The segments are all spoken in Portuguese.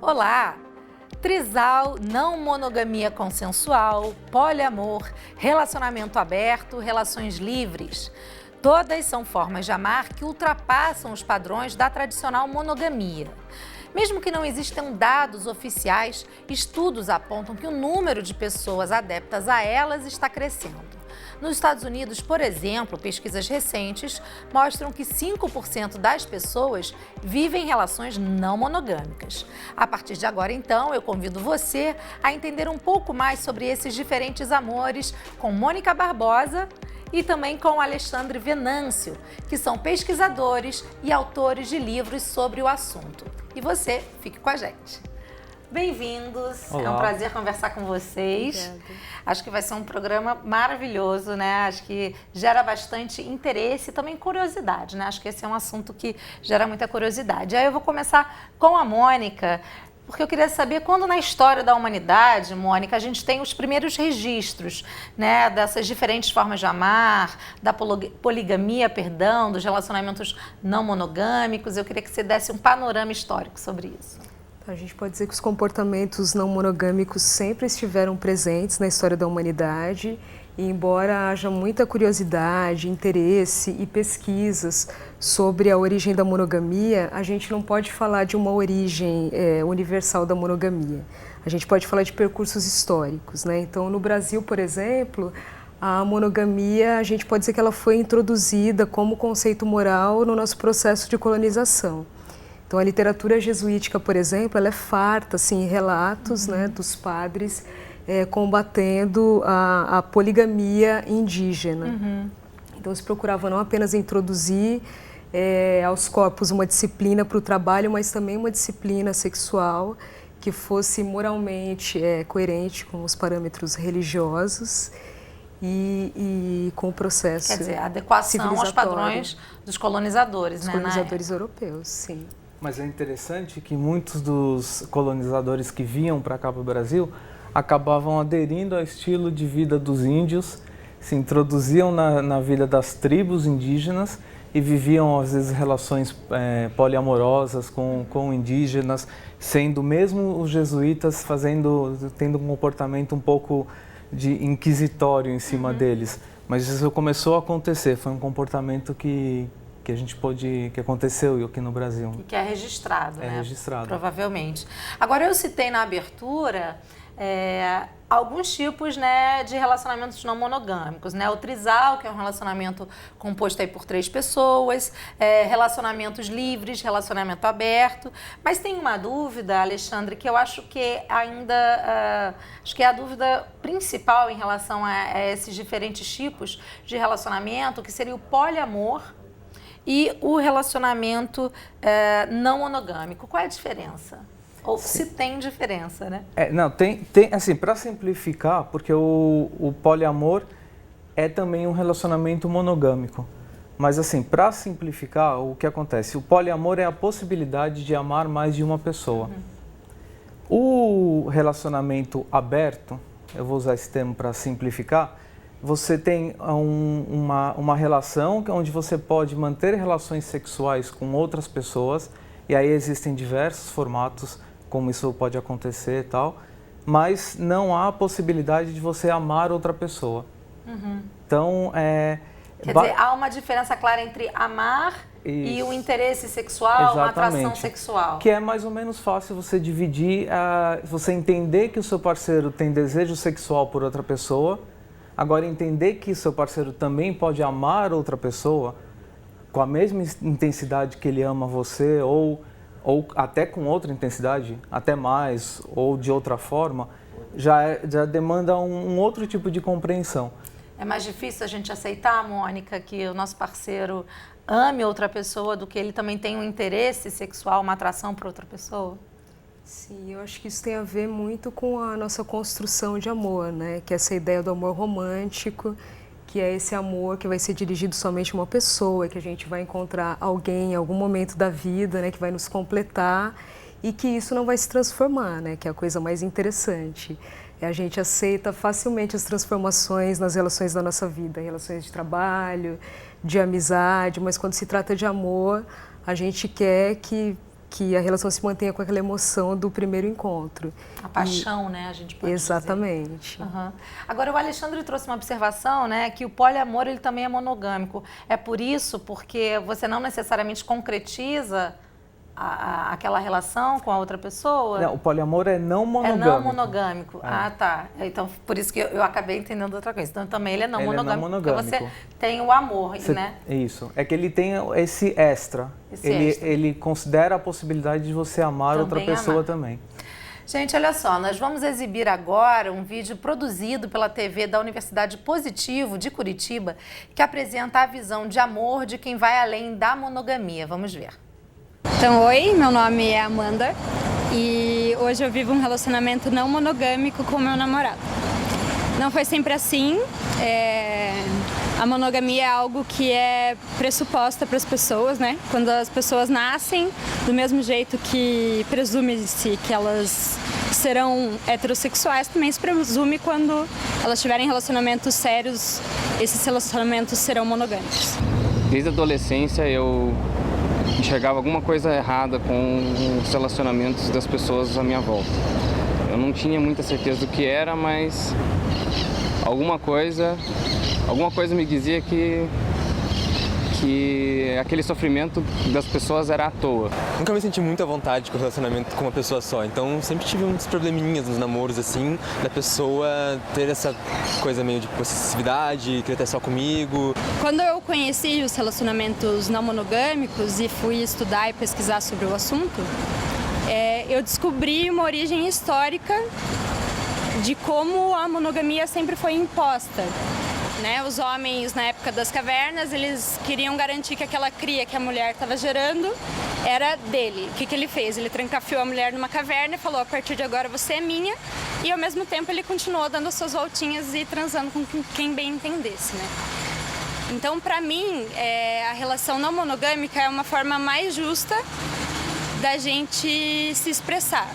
Olá! Trisal, não monogamia consensual, poliamor, relacionamento aberto, relações livres. Todas são formas de amar que ultrapassam os padrões da tradicional monogamia. Mesmo que não existam dados oficiais, estudos apontam que o número de pessoas adeptas a elas está crescendo. Nos Estados Unidos, por exemplo, pesquisas recentes mostram que 5% das pessoas vivem relações não monogâmicas. A partir de agora, então, eu convido você a entender um pouco mais sobre esses diferentes amores com Mônica Barbosa e também com Alexandre Venâncio, que são pesquisadores e autores de livros sobre o assunto. E você, fique com a gente. Bem-vindos, Olá. É um prazer conversar com vocês. Obrigada. Acho que vai ser um programa maravilhoso, né? Acho que gera bastante interesse e também curiosidade, né? Acho que esse é um assunto que gera muita curiosidade. Aí eu vou começar com a Mônica, porque eu queria saber quando na história da humanidade, Mônica, a gente tem os primeiros registros, né, dessas diferentes formas de amar, da poligamia, perdão, dos relacionamentos não monogâmicos. Eu queria que você desse um panorama histórico sobre isso. A gente pode dizer que os comportamentos não monogâmicos sempre estiveram presentes na história da humanidade e, embora haja muita curiosidade, interesse e pesquisas sobre a origem da monogamia, a gente não pode falar de uma origem universal da monogamia. A gente pode falar de percursos históricos, né? Então, no Brasil, por exemplo, a monogamia, a gente pode dizer que ela foi introduzida como conceito moral no nosso processo de colonização. Então, a literatura jesuítica, por exemplo, ela é farta, assim, em relatos, né, dos padres combatendo a poligamia indígena. Então, se procurava não apenas introduzir aos corpos uma disciplina para o trabalho, mas também uma disciplina sexual que fosse moralmente coerente com os parâmetros religiosos e com o processo Quer dizer, a adequação aos padrões dos colonizadores, dos né? colonizadores europeus, sim. Mas é interessante que muitos dos colonizadores que vinham para cá para o Brasil acabavam aderindo ao estilo de vida dos índios, se introduziam na vida das tribos indígenas e viviam, às vezes, relações poliamorosas com indígenas, sendo mesmo os jesuítas tendo um comportamento um pouco de inquisitório em cima deles. Mas isso começou a acontecer, foi um comportamento que aconteceu aqui no Brasil. E que é registrado, né? Registrado. Provavelmente. Agora, eu citei na abertura alguns tipos, né, de relacionamentos não monogâmicos, né? O trisal, que é um relacionamento composto aí por 3 pessoas, relacionamentos livres, relacionamento aberto. Mas tem uma dúvida, Alexandre, que eu acho que ainda acho que é a dúvida principal em relação a esses diferentes tipos de relacionamento, que seria o poliamor e o relacionamento não monogâmico. Qual é a diferença? Ou se tem diferença, né? Não, tem assim, para simplificar, porque o poliamor é também um relacionamento monogâmico. Mas assim, para simplificar, o que acontece? O poliamor é a possibilidade de amar mais de uma pessoa. O relacionamento aberto, eu vou usar esse termo para simplificar, você tem uma relação onde você pode manter relações sexuais com outras pessoas, e aí existem diversos formatos como isso pode acontecer e tal, mas não há possibilidade de você amar outra pessoa. Então, Quer dizer, há uma diferença clara entre amar e o interesse sexual, uma atração sexual. Que é mais ou menos fácil você dividir, você entender que o seu parceiro tem desejo sexual por outra pessoa. Agora, entender que seu parceiro também pode amar outra pessoa com a mesma intensidade que ele ama você, ou até com outra intensidade, até mais, ou de outra forma, já demanda um outro tipo de compreensão. É mais difícil a gente aceitar, Mônica, que o nosso parceiro ame outra pessoa do que ele também tem um interesse sexual, uma atração por outra pessoa? Sim, eu acho que isso tem a ver muito com a nossa construção de amor, né? Que é essa ideia do amor romântico, que é esse amor que vai ser dirigido somente a uma pessoa, que a gente vai encontrar alguém em algum momento da vida, né, que vai nos completar e que isso não vai se transformar, né, que é a coisa mais interessante. A gente aceita facilmente as transformações nas relações da nossa vida, relações de trabalho, de amizade, mas quando se trata de amor, a gente quer que que a relação se mantenha com aquela emoção do primeiro encontro. A paixão, né? A gente pode exatamente. dizer. Uhum. Agora, o Alexandre trouxe uma observação, né? Que o poliamor, ele também é monogâmico. É por isso, porque você não necessariamente concretiza aquela relação com a outra pessoa? Não, o poliamor é não monogâmico. É não monogâmico. Ah, tá. Então, por isso que eu acabei entendendo outra coisa. Então, também ele é não monogâmico. É não monogâmico. Porque você tem o amor, né? Isso. É que ele tem esse extra. Ele considera a possibilidade de você amar outra pessoa também. Gente, olha só, nós vamos exibir agora um vídeo produzido pela TV da Universidade Positivo de Curitiba, que apresenta a visão de amor de quem vai além da monogamia. Vamos ver. Então, oi, meu nome é Amanda e hoje eu vivo um relacionamento não monogâmico com meu namorado. Não foi sempre assim, a monogamia é algo que é pressuposta para as pessoas, né? Quando as pessoas nascem, do mesmo jeito que presume-se que elas serão heterossexuais, também se presume quando elas tiverem relacionamentos sérios, esses relacionamentos serão monogâmicos. Desde a adolescência eu enxergava alguma coisa errada com os relacionamentos das pessoas à minha volta. Eu não tinha muita certeza do que era, mas alguma coisa me dizia que aquele sofrimento das pessoas era à toa. Nunca me senti muito à vontade com o relacionamento com uma pessoa só, então sempre tive uns probleminhas nos namoros, assim, da pessoa ter essa coisa meio de possessividade, querer estar só comigo. Quando eu conheci os relacionamentos não monogâmicos e fui estudar e pesquisar sobre o assunto, eu descobri uma origem histórica de como a monogamia sempre foi imposta. Né? Os homens, na época das cavernas, eles queriam garantir que aquela cria que a mulher estava gerando era dele. O que ele fez? Ele trancafiou a mulher numa caverna e falou, a partir de agora você é minha. E ao mesmo tempo ele continuou dando as suas voltinhas e transando com quem bem entendesse. Né? Então, para mim, a relação não monogâmica é uma forma mais justa da gente se expressar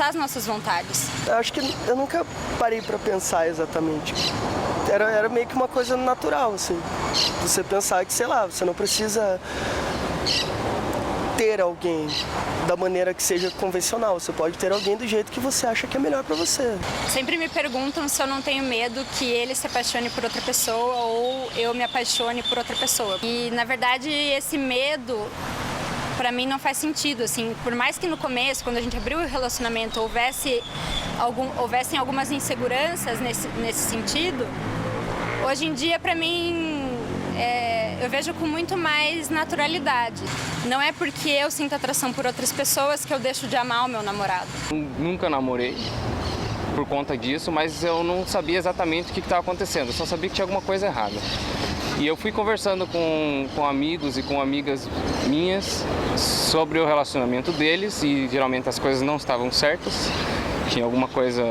as nossas vontades. Eu acho que eu nunca parei para pensar exatamente. Era meio que uma coisa natural, assim. Você pensar que, sei lá, você não precisa ter alguém da maneira que seja convencional. Você pode ter alguém do jeito que você acha que é melhor para você. Sempre me perguntam se eu não tenho medo que ele se apaixone por outra pessoa ou eu me apaixone por outra pessoa. E, na verdade, esse medo, para mim, não faz sentido, assim, por mais que no começo, quando a gente abriu o relacionamento, houvessem algumas inseguranças nesse sentido, hoje em dia, para mim, eu vejo com muito mais naturalidade. Não é porque eu sinto atração por outras pessoas que eu deixo de amar o meu namorado. Nunca namorei por conta disso, mas eu não sabia exatamente o que estava acontecendo, eu só sabia que tinha alguma coisa errada. E eu fui conversando com amigos e com amigas minhas sobre o relacionamento deles e geralmente as coisas não estavam certas. Tinha alguma coisa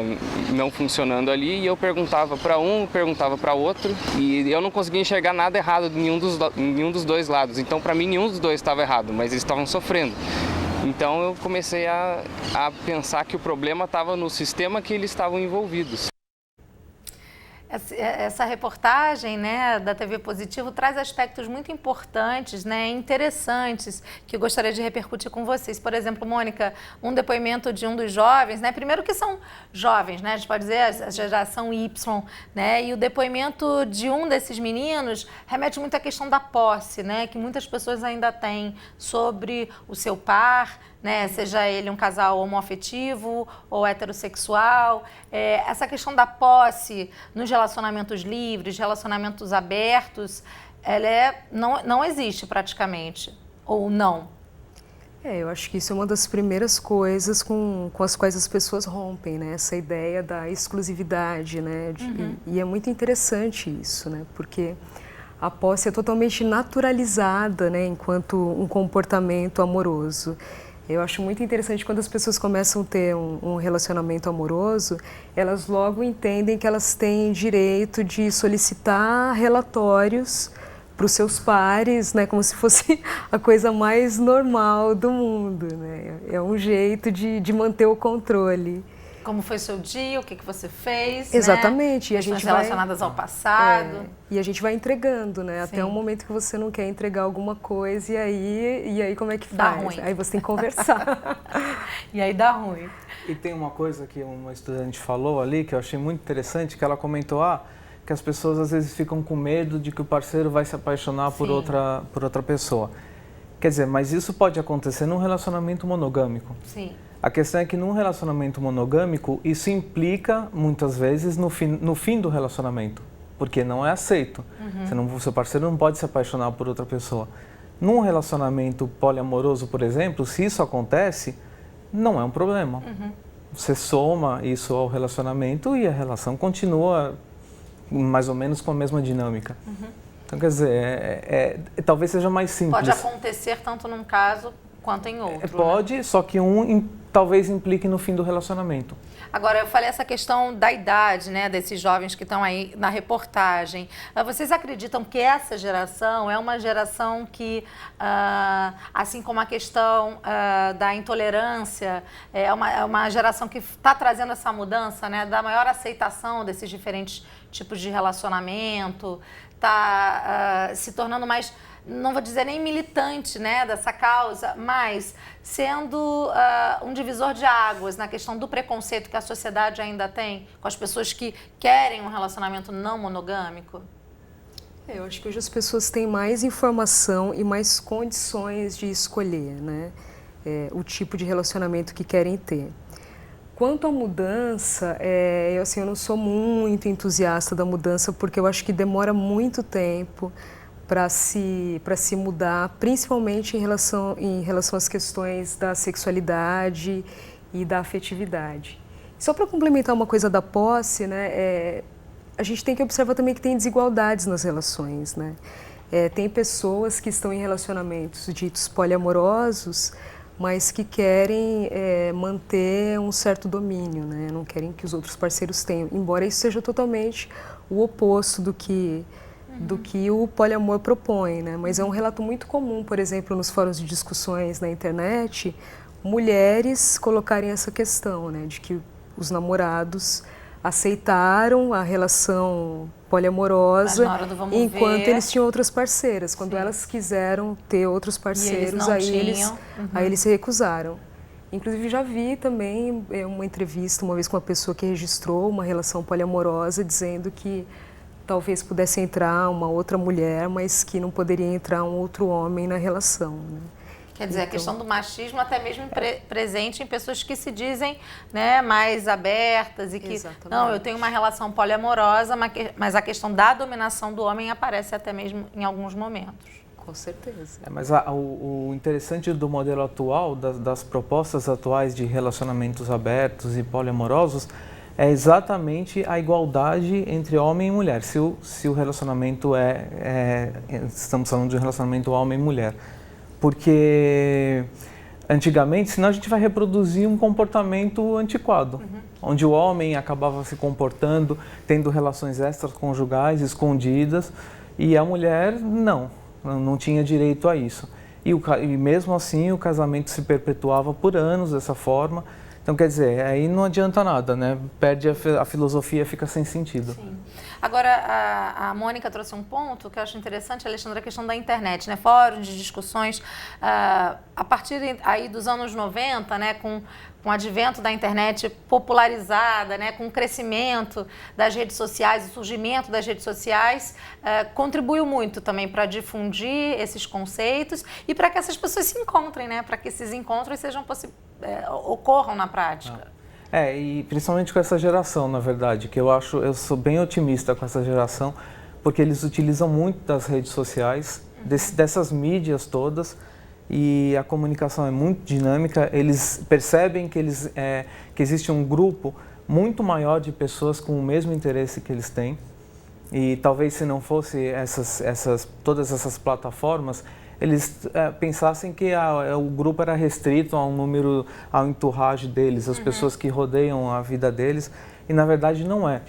não funcionando ali e eu perguntava para um, perguntava para outro e eu não conseguia enxergar nada errado em nenhum dos dois lados. Então, para mim, nenhum dos dois estava errado, mas eles estavam sofrendo. Então, eu comecei a pensar que o problema estava no sistema que eles estavam envolvidos. Essa reportagem, né, da TV Positivo traz aspectos muito importantes, né, interessantes, que eu gostaria de repercutir com vocês. Por exemplo, Mônica, um depoimento de um dos jovens, né, primeiro que são jovens, né, a gente pode dizer a geração Y, né, e o depoimento de um desses meninos remete muito à questão da posse, né, que muitas pessoas ainda têm sobre o seu par, né, seja ele um casal homoafetivo ou heterossexual. Essa questão da posse nos relacionamentos livres, relacionamentos abertos, ela não existe praticamente, ou não? Eu acho que isso é uma das primeiras coisas com as quais as pessoas rompem, né? Essa ideia da exclusividade, né? E é muito interessante isso, né? Porque a posse é totalmente naturalizada, né? Enquanto um comportamento amoroso. Eu acho muito interessante quando as pessoas começam a ter um relacionamento amoroso, elas logo entendem que elas têm direito de solicitar relatórios para os seus pares, né, como se fosse a coisa mais normal do mundo, né? É um jeito de manter o controle. como foi seu dia, o que você fez, Exatamente. Né? E a gente relacionadas ao passado. E a gente vai entregando, né? Sim. Até o momento que você não quer entregar alguma coisa e aí como é que dá faz? ruim. Aí você tem que conversar. E aí dá ruim. E tem uma coisa que uma estudante falou ali, que eu achei muito interessante, que ela comentou, que as pessoas às vezes ficam com medo de que o parceiro vai se apaixonar por outra pessoa. Quer dizer, mas isso pode acontecer num relacionamento monogâmico. Sim. A questão é que num relacionamento monogâmico, isso implica, muitas vezes, no fim do relacionamento, porque não é aceito. Seu parceiro não pode se apaixonar por outra pessoa. Num relacionamento poliamoroso, por exemplo, se isso acontece, não é um problema. Você soma isso ao relacionamento e a relação continua mais ou menos com a mesma dinâmica. Então, quer dizer, talvez seja mais simples. Pode acontecer tanto num caso quanto em outro. Pode, só que talvez implique no fim do relacionamento. Agora, eu falei essa questão da idade, né, desses jovens que estão aí na reportagem. Vocês acreditam que essa geração é uma geração que, assim como a questão da intolerância, é uma geração que está trazendo essa mudança, né, da maior aceitação desses diferentes tipos de relacionamento, está se tornando mais, não vou dizer nem militante, né, dessa causa, mas sendo um divisor de águas na questão do preconceito que a sociedade ainda tem com as pessoas que querem um relacionamento não monogâmico? Eu acho que hoje as pessoas têm mais informação e mais condições de escolher, né, o tipo de relacionamento que querem ter. Quanto à mudança, eu não sou muito entusiasta da mudança, porque eu acho que demora muito tempo para se mudar, principalmente em relação às questões da sexualidade e da afetividade. Só para complementar uma coisa da posse, né, a gente tem que observar também que tem desigualdades nas relações, né? Tem pessoas que estão em relacionamentos ditos poliamorosos, mas que querem manter um certo domínio, né? Não querem que os outros parceiros tenham, embora isso seja totalmente o oposto do que o poliamor propõe, né? Mas é um relato muito comum, por exemplo, nos fóruns de discussões na internet, mulheres colocarem essa questão, né? De que os namorados aceitaram a relação poliamorosa enquanto eles tinham outras parceiras. Quando eles quiseram ter outros parceiros, aí eles se recusaram. Inclusive, já vi também uma entrevista uma vez com uma pessoa que registrou uma relação poliamorosa, dizendo que talvez pudesse entrar uma outra mulher, mas que não poderia entrar um outro homem na relação, né? Quer dizer, a questão do machismo até mesmo presente em pessoas que se dizem, né, mais abertas e que, Exatamente. Não, eu tenho uma relação poliamorosa, mas a questão da dominação do homem aparece até mesmo em alguns momentos. Com certeza. Mas o interessante do modelo atual, das propostas atuais de relacionamentos abertos e poliamorosos, é exatamente a igualdade entre homem e mulher. Se o relacionamento estamos falando de um relacionamento homem e mulher. Porque antigamente, senão a gente vai reproduzir um comportamento antiquado, onde o homem acabava se comportando, tendo relações extraconjugais escondidas, e a mulher não tinha direito a isso. E mesmo assim o casamento se perpetuava por anos dessa forma. Então, quer dizer, aí não adianta nada, né? Perde a filosofia, fica sem sentido. Sim. Agora, a Mônica trouxe um ponto que eu acho interessante, Alexandra, a questão da internet, né? Fóruns de discussões, a partir aí dos anos 90, né? Com o advento da internet popularizada, né? Com o crescimento das redes sociais, o surgimento das redes sociais, contribuiu muito também para difundir esses conceitos e para que essas pessoas se encontrem, né? Para que esses encontros ocorram na prática. E principalmente com essa geração, na verdade, que eu sou bem otimista com essa geração, porque eles utilizam muito das redes sociais, dessas mídias todas, e a comunicação é muito dinâmica. Eles percebem que existe um grupo muito maior de pessoas com o mesmo interesse que eles têm, e talvez se não fosse todas essas plataformas, eles pensassem que o grupo era restrito a um número, ao entourage deles, as pessoas que rodeiam a vida deles, e na verdade não é.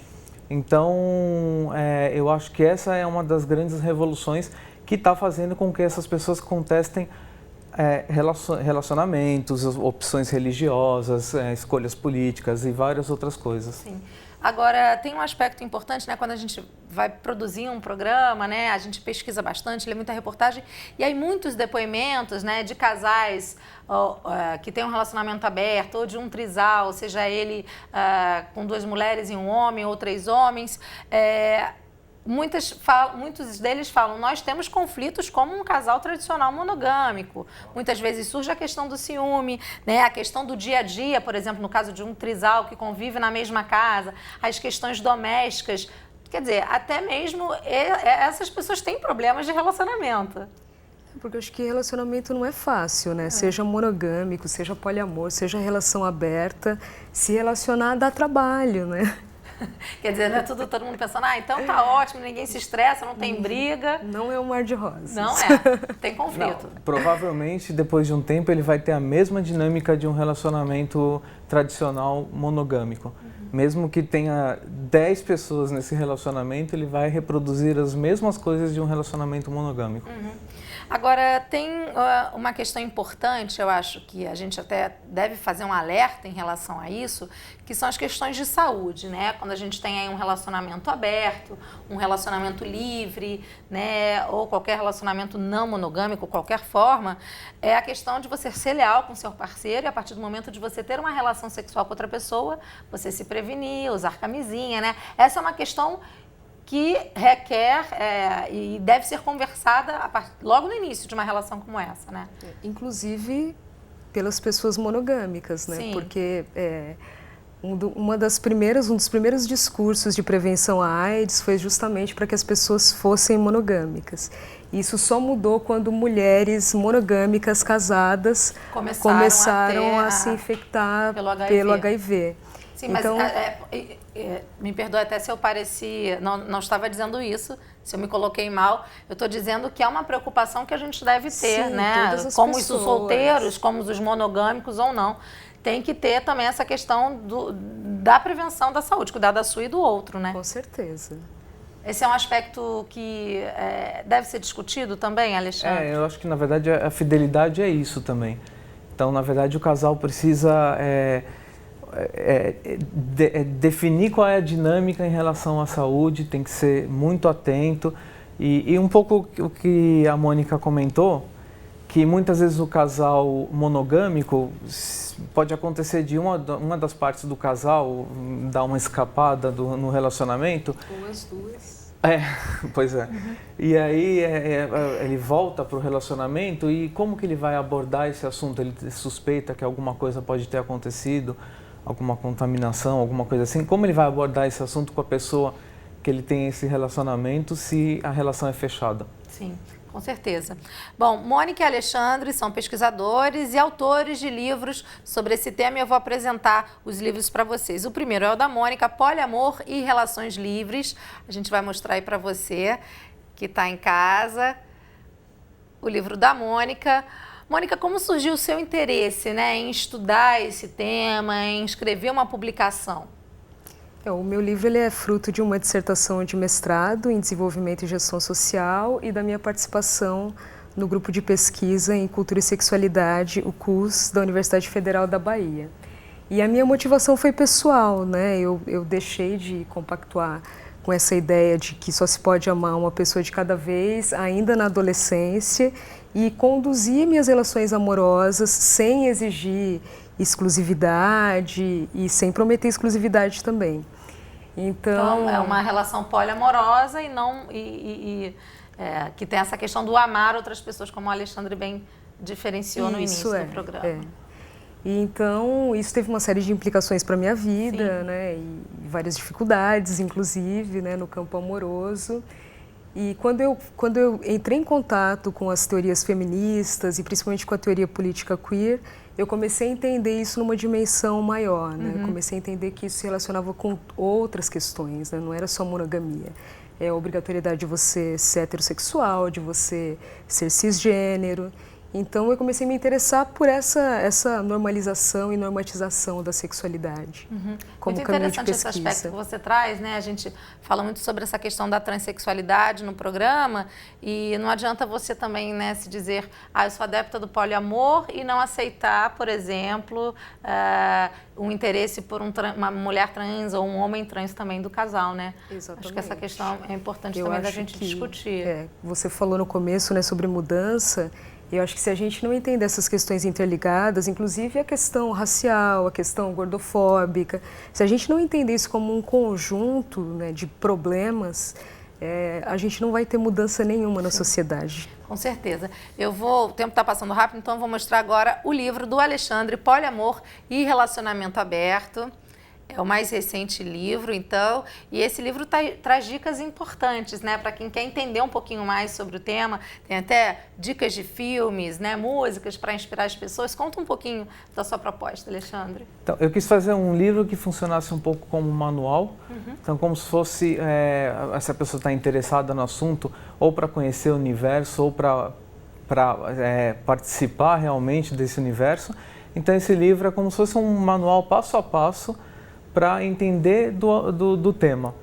Então, eu acho que essa é uma das grandes revoluções que está fazendo com que essas pessoas contestem relacionamentos, opções religiosas, escolhas políticas e várias outras coisas. Sim. Agora, tem um aspecto importante, né? Quando a gente vai produzir um programa, né? A gente pesquisa bastante, lê muita reportagem, e aí muitos depoimentos, né? De casais que têm um relacionamento aberto, ou de um trisal, seja ele com 2 mulheres e um homem, ou 3 homens, muitos deles falam, nós temos conflitos como um casal tradicional monogâmico. Muitas vezes surge a questão do ciúme, né? A questão do dia a dia, por exemplo, no caso de um trisal que convive na mesma casa, as questões domésticas. Quer dizer, até mesmo essas pessoas têm problemas de relacionamento. Porque eu acho que relacionamento não é fácil, né? Seja monogâmico, seja poliamor, seja relação aberta, se relacionar dá trabalho, né? Quer dizer, não é todo mundo pensando, então tá ótimo, ninguém se estressa, não tem briga. Não é um mar de rosas. Não tem conflito. Não, provavelmente, depois de um tempo, ele vai ter a mesma dinâmica de um relacionamento tradicional monogâmico. Mesmo que tenha 10 pessoas nesse relacionamento, ele vai reproduzir as mesmas coisas de um relacionamento monogâmico. Agora, tem uma questão importante, eu acho que a gente até deve fazer um alerta em relação a isso, que são as questões de saúde, né? Quando a gente tem aí um relacionamento aberto, um relacionamento livre, né? Ou qualquer relacionamento não monogâmico, qualquer forma, é a questão de você ser leal com seu parceiro e a partir do momento de você ter uma relação sexual com outra pessoa, você se prevenir, usar camisinha, né? Essa é uma questão que requer e deve ser conversada logo no início de uma relação como essa, né? Inclusive pelas pessoas monogâmicas, né? Sim. Porque um dos primeiros discursos de prevenção à AIDS foi justamente para que as pessoas fossem monogâmicas. Isso só mudou quando mulheres monogâmicas casadas começaram a se infectar pelo HIV. Sim, então, mas me perdoe até se eu pareci, não estava dizendo isso, se eu me coloquei mal, eu estou dizendo que é uma preocupação que a gente deve ter, sim, né? Como os solteiros, como os monogâmicos ou não, tem que ter também essa questão da prevenção da saúde, cuidar da sua e do outro, né? Com certeza. Esse é um aspecto que deve ser discutido também, Alexandre? Eu acho que, na verdade, a fidelidade é isso também. Então, na verdade, o casal precisa definir qual é a dinâmica em relação à saúde, tem que ser muito atento. E um pouco o que a Mônica comentou, que muitas vezes o casal monogâmico pode acontecer de uma das partes do casal dar uma escapada no relacionamento. Ou as duas. Pois é. Uhum. E aí ele volta para o relacionamento e como que ele vai abordar esse assunto? Ele suspeita que alguma coisa pode ter acontecido, alguma contaminação, alguma coisa assim. Como ele vai abordar esse assunto com a pessoa que ele tem esse relacionamento se a relação é fechada? Sim. Com certeza. Bom, Mônica e Alexandre são pesquisadores e autores de livros sobre esse tema e eu vou apresentar os livros para vocês. O primeiro é o da Mônica, Poliamor e Relações Livres. A gente vai mostrar aí para você que está em casa o livro da Mônica. Mônica, como surgiu o seu interesse, em estudar esse tema, em escrever uma publicação? O meu livro ele é fruto de uma dissertação de mestrado em Desenvolvimento e Gestão Social e da minha participação no grupo de pesquisa em Cultura e Sexualidade, o CUS, da Universidade Federal da Bahia. E a minha motivação foi pessoal, eu deixei de compactuar com essa ideia de que só se pode amar uma pessoa de cada vez, ainda na adolescência, e conduzir minhas relações amorosas sem exigir exclusividade e sem prometer exclusividade também. Então é uma relação poliamorosa e não que tem essa questão do amar outras pessoas, como o Alexandre bem diferenciou no início do programa. E então isso teve uma série de implicações para a minha vida, e várias dificuldades, inclusive, no campo amoroso. E quando eu entrei em contato com as teorias feministas e principalmente com a teoria política queer, eu comecei a entender isso numa dimensão maior, Comecei a entender que isso se relacionava com outras questões, Não era só monogamia. É a obrigatoriedade de você ser heterossexual, de você ser cisgênero. Então eu comecei a me interessar por essa normalização e normatização da sexualidade. Como muito caminho de interessante esse pesquisa. aspecto que você traz, né? A gente fala muito sobre essa questão da transexualidade no programa e não adianta você também, né, se dizer, eu sou adepta do poliamor e não aceitar, por exemplo, um interesse por uma mulher trans ou um homem trans também do casal, né? Exatamente. Acho que essa questão é importante também da gente discutir. Você falou no começo, né, sobre mudança. Eu acho que se a gente não entender essas questões interligadas, inclusive a questão racial, a questão gordofóbica, se a gente não entender isso como um conjunto, né, de problemas, a gente não vai ter mudança nenhuma na sociedade. Com certeza. O tempo está passando rápido, então eu vou mostrar agora o livro do Alexandre, Poliamor e Relacionamento Aberto. É o mais recente livro, então, e esse livro traz dicas importantes, né, para quem quer entender um pouquinho mais sobre o tema. Tem até dicas de filmes, né, músicas para inspirar as pessoas. Conta um pouquinho da sua proposta, Alexandre. Então, eu quis fazer um livro que funcionasse um pouco como um manual, então como se fosse, se a pessoa está interessada no assunto, ou para conhecer o universo, ou para participar realmente desse universo. Então esse livro é como se fosse um manual passo a passo para entender do tema.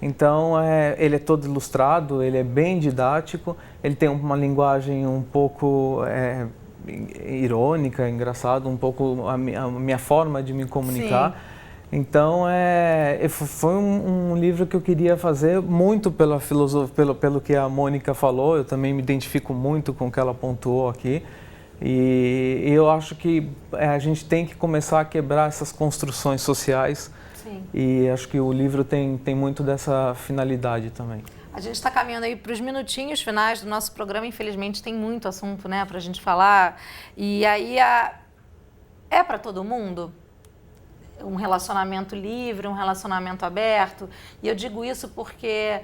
Então, ele é todo ilustrado, ele é bem didático, ele tem uma linguagem um pouco irônica, engraçado, um pouco a minha forma de me comunicar. Sim. Então, foi um livro que eu queria fazer muito pela filosofia, pelo que a Mônica falou. Eu também me identifico muito com o que ela pontuou aqui. E eu acho que a gente tem que começar a quebrar essas construções sociais. Sim. E acho que o livro tem muito dessa finalidade também. A gente está caminhando aí para os minutinhos finais do nosso programa. Infelizmente tem muito assunto, né, para a gente falar. E aí é para todo mundo? Um relacionamento livre, um relacionamento aberto. E eu digo isso porque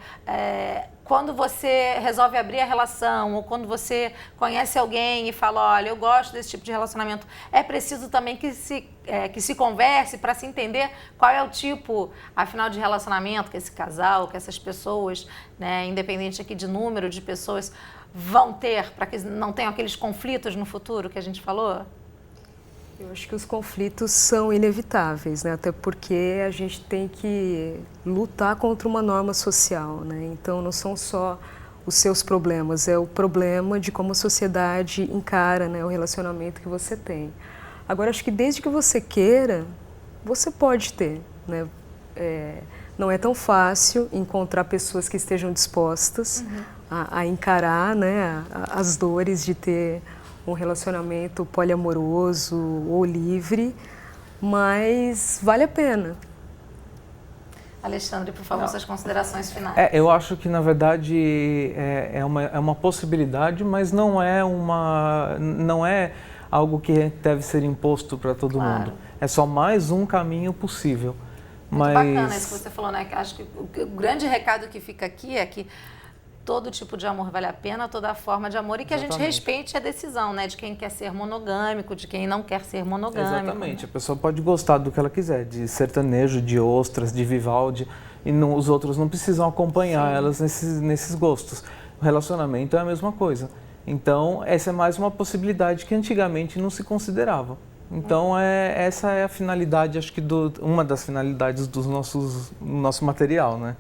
quando você resolve abrir a relação ou quando você conhece alguém e fala, olha, eu gosto desse tipo de relacionamento, é preciso também que se converse para se entender qual é o tipo, afinal, de relacionamento que esse casal, que essas pessoas, né, independente aqui de número de pessoas, vão ter, para que não tenham aqueles conflitos no futuro que a gente falou? Eu acho que os conflitos são inevitáveis, né? Até porque a gente tem que lutar contra uma norma social, né? Então não são só os seus problemas, é o problema de como a sociedade encara, né, o relacionamento que você tem. Agora, acho que desde que você queira, você pode ter, né? Não é tão fácil encontrar pessoas que estejam dispostas a encarar, né, as dores de ter um relacionamento poliamoroso ou livre, mas vale a pena. Alexandre, por favor, suas considerações finais. Eu acho que, na verdade, é uma possibilidade, mas não é algo que deve ser imposto para todo mundo. É só mais um caminho possível. Muito bacana isso que você falou, né? Acho que o grande recado que fica aqui é que todo tipo de amor vale a pena, toda forma de amor, e que Exatamente. A gente respeite a decisão, né, de quem quer ser monogâmico, de quem não quer ser monogâmico. Exatamente, a pessoa pode gostar do que ela quiser, de sertanejo, de ostras, de Vivaldi, e os outros não precisam acompanhar elas nesses gostos. O relacionamento é a mesma coisa. Então, essa é mais uma possibilidade que antigamente não se considerava. Então, essa é a finalidade, acho que uma das finalidades do nosso material, né?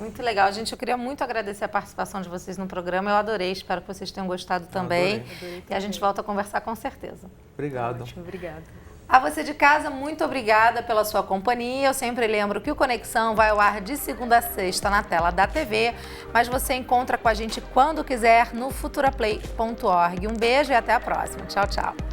Muito legal, gente. Eu queria muito agradecer a participação de vocês no programa. Eu adorei, espero que vocês tenham gostado também. Adorei e a gente volta a conversar com certeza. Obrigado. Ótimo, obrigada. A você de casa, muito obrigada pela sua companhia. Eu sempre lembro que o Conexão vai ao ar de segunda a sexta na tela da TV, mas você encontra com a gente quando quiser no futuraplay.org. Um beijo e até a próxima. Tchau, tchau.